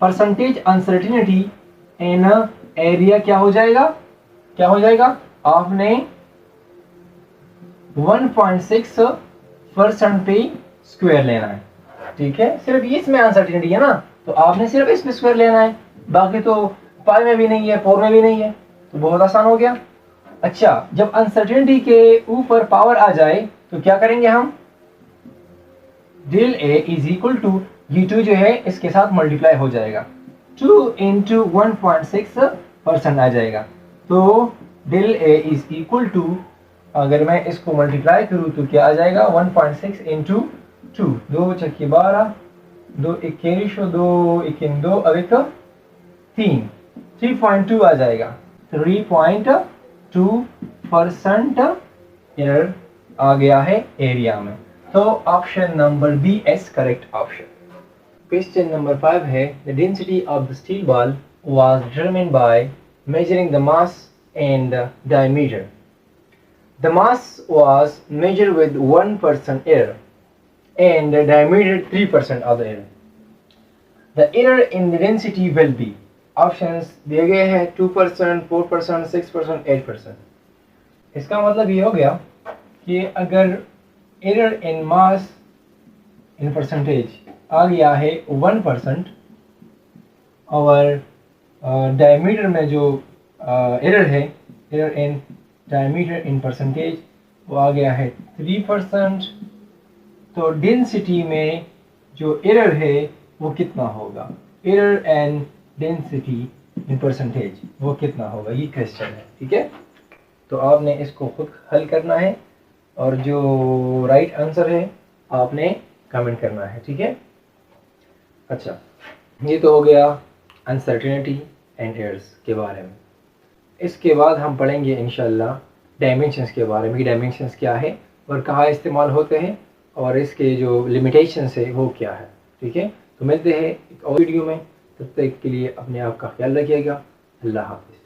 परसेंटेज अनसर्टेनिटी इन एरिया क्या हो जाएगा? क्या हो जाएगा? आपने 1.6% पे स्क्वायर लेना है, ठीक है? सिर्फ इसमें अनसर्टेनिटी है ना, तो आपने सिर्फ इसमें स्क्वायर लेना है, बाकी तो पाई में भी नहीं है, 4 में भी नहीं है, तो बहुत आसान हो गया। अच्छा, जब अनसर्टेनिटी के ऊपर पावर आ जाए तो क्या करेंगे हम? Del A is equal to, ये 2 जो है इसके साथ मल्टीप्लाई हो जाएगा, 2 इंटू 1.6% आ जाएगा। तो del A is equal to, अगर मैं इसको मल्टीप्लाई करूं तो क्या आ जाएगा? 1.6 इंटू 2, 2 चक्की 12, 2 इक्के 2 इक्के 2, अब एक 3.2 आ जाएगा। 3.2% एरर आ गया है एरिया में। तो option number B is correct option. Question number 5 है, the density of the steel ball was determined by measuring the mass and diameter. The mass was measured with 1% error and the diameter 3% of the error. The error in the density will be, options दिए गए हैं 2%, 4%, 6%, 8%। इसका मतलब ये हो गया कि अगर error in mass in percentage आ गया है 1% और डायमीटर में जो एरर है, error in diameter in percentage, वो आ गया है 3%, तो डेंसिटी में जो एरर है वो कितना होगा? Error and density in percentage वो कितना होगा? ये क्वेश्चन है, ठीक है? तो आपने इसको खुद हल करना है और जो राइट आंसर है आपने कमेंट करना है, ठीक है? अच्छा, ये तो हो गया अनसर्टेनिटी एंड एयर्स के बारे में। इसके बाद हम पढ़ेंगे इंशाल्लाह डायमेंशंस के बारे में कि डायमेंशंस क्या है और कहाँ इस्तेमाल होते हैं और इसके जो लिमिटेशंस है वो क्या है। ठीक है, तो मिलते हैं एक और वीडियो में, तब तक के लिए अपने आप का ख्याल रखिएगा। अल्लाह हाफ़िज़।